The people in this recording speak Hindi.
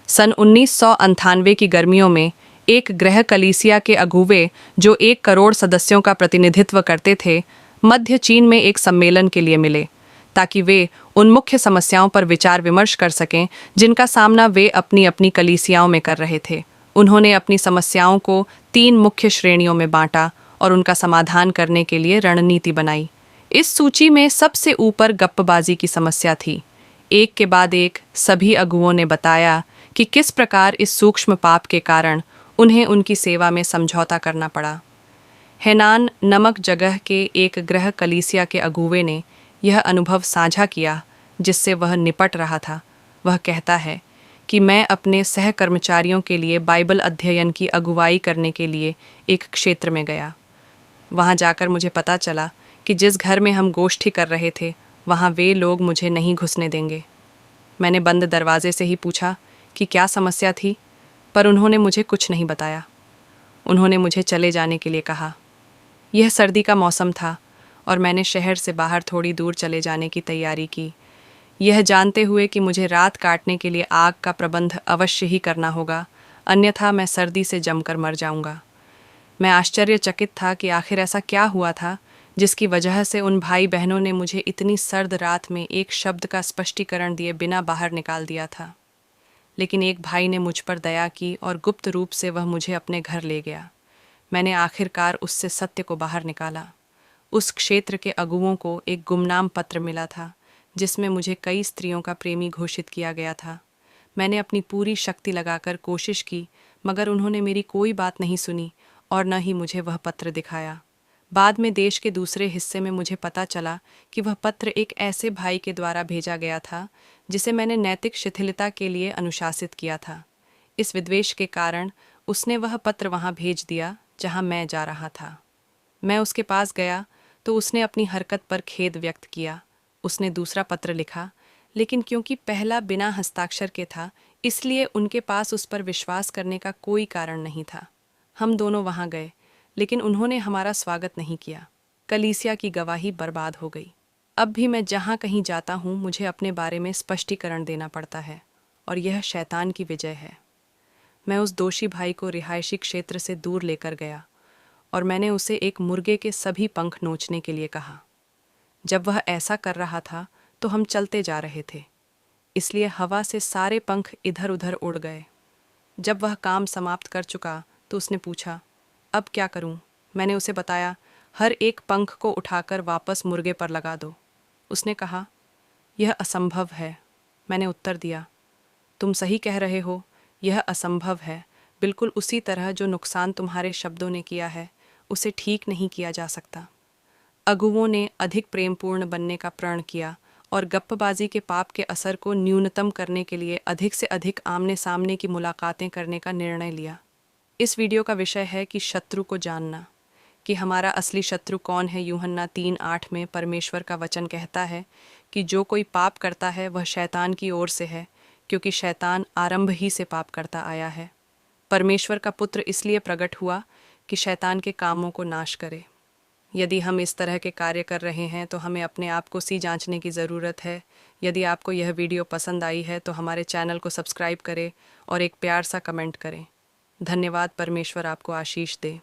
सन 1998 की गर्मियों में एक गृह कलीसिया के अगुवे जो 1 करोड़ सदस्यों का प्रतिनिधित्व करते थे, मध्य चीन में एक सम्मेलन के लिए मिले ताकि वे उन मुख्य समस्याओं पर विचार विमर्श कर सकें जिनका सामना वे अपनी अपनी कलीसियाओं में कर रहे थे। उन्होंने अपनी समस्याओं को 3 मुख्य श्रेणियों में बांटा और उनका समाधान करने के लिए रणनीति बनाई। इस सूची में सबसे ऊपर गप्पबाजी की समस्या थी। एक के बाद एक सभी अगुवों ने बताया कि किस प्रकार इस सूक्ष्म पाप के कारण उन्हें उनकी सेवा में समझौता करना पड़ा। हेनान नमक जगह के एक गृह कलीसिया के अगुवे ने यह अनुभव साझा किया जिससे वह निपट रहा था। वह कहता है कि मैं अपने सहकर्मचारियों के लिए बाइबल अध्ययन की अगुवाई करने के लिए एक क्षेत्र में गया। वहां जाकर मुझे पता चला कि जिस घर में हम गोष्ठी कर रहे थे वहां वे लोग मुझे नहीं घुसने देंगे। मैंने बंद दरवाजे से ही पूछा कि क्या समस्या थी, पर उन्होंने मुझे कुछ नहीं बताया। उन्होंने मुझे चले जाने के लिए कहा। यह सर्दी का मौसम था और मैंने शहर से बाहर थोड़ी दूर चले जाने की तैयारी की, यह जानते हुए कि मुझे रात काटने के लिए आग का प्रबंध अवश्य ही करना होगा, अन्यथा मैं सर्दी से जमकर मर जाऊंगा। मैं आश्चर्यचकित था कि आखिर ऐसा क्या हुआ था जिसकी वजह से उन भाई बहनों ने मुझे इतनी सर्द रात में एक शब्द का स्पष्टीकरण दिए बिना बाहर निकाल दिया था। लेकिन एक भाई ने मुझ पर दया की और गुप्त रूप से वह मुझे अपने घर ले गया। मैंने आखिरकार उससे सत्य को बाहर निकाला। उस क्षेत्र के अगुवों को एक गुमनाम पत्र मिला था जिसमें मुझे कई स्त्रियों का प्रेमी घोषित किया गया था। मैंने अपनी पूरी शक्ति लगाकर कोशिश की, मगर उन्होंने मेरी कोई बात नहीं सुनी और न ही मुझे वह पत्र दिखाया। बाद में देश के दूसरे हिस्से में मुझे पता चला कि वह पत्र एक ऐसे भाई के द्वारा भेजा गया था जिसे मैंने नैतिक शिथिलता के लिए अनुशासित किया था। इस विद्वेष के कारण उसने वह पत्र वहां भेज दिया जहां मैं जा रहा था। मैं उसके पास गया तो उसने अपनी हरकत पर खेद व्यक्त किया। उसने दूसरा पत्र लिखा, लेकिन क्योंकि पहला बिना हस्ताक्षर के था इसलिए उनके पास उस पर विश्वास करने का कोई कारण नहीं था। हम दोनों वहां गए, लेकिन उन्होंने हमारा स्वागत नहीं किया। कलीसिया की गवाही बर्बाद हो गई। अब भी मैं जहां कहीं जाता हूं मुझे अपने बारे में स्पष्टीकरण देना पड़ता है और यह शैतान की विजय है। मैं उस दोषी भाई को रिहायशी क्षेत्र से दूर लेकर गया और मैंने उसे एक मुर्गे के सभी पंख नोचने के लिए कहा। जब वह ऐसा कर रहा था तो हम चलते जा रहे थे, इसलिए हवा से सारे पंख इधर उधर उड़ गए। जब वह काम समाप्त कर चुका तो उसने पूछा, अब क्या करूं? मैंने उसे बताया, हर एक पंख को उठाकर वापस मुर्गे पर लगा दो। उसने कहा, यह असंभव है। मैंने उत्तर दिया, तुम सही कह रहे हो, यह असंभव है। बिल्कुल उसी तरह जो नुकसान तुम्हारे शब्दों ने किया है उसे ठीक नहीं किया जा सकता। अगुवों ने अधिक प्रेमपूर्ण बनने का प्रण किया और गप्पबाजी के पाप के असर को न्यूनतम करने के लिए अधिक से अधिक आमने सामने की मुलाकातें करने का निर्णय लिया। इस वीडियो का विषय है कि शत्रु को जानना, कि हमारा असली शत्रु कौन है। यूहन्ना 3:8 में परमेश्वर का वचन कहता है कि जो कोई पाप करता है वह शैतान की ओर से है, क्योंकि शैतान आरंभ ही से पाप करता आया है। परमेश्वर का पुत्र इसलिए प्रकट हुआ कि शैतान के कामों को नाश करे। यदि हम इस तरह के कार्य कर रहे हैं तो हमें अपने आप को जांचने की ज़रूरत है। यदि आपको यह वीडियो पसंद आई है तो हमारे चैनल को सब्सक्राइब करें और एक प्यार सा कमेंट करें। धन्यवाद। परमेश्वर आपको आशीष दे।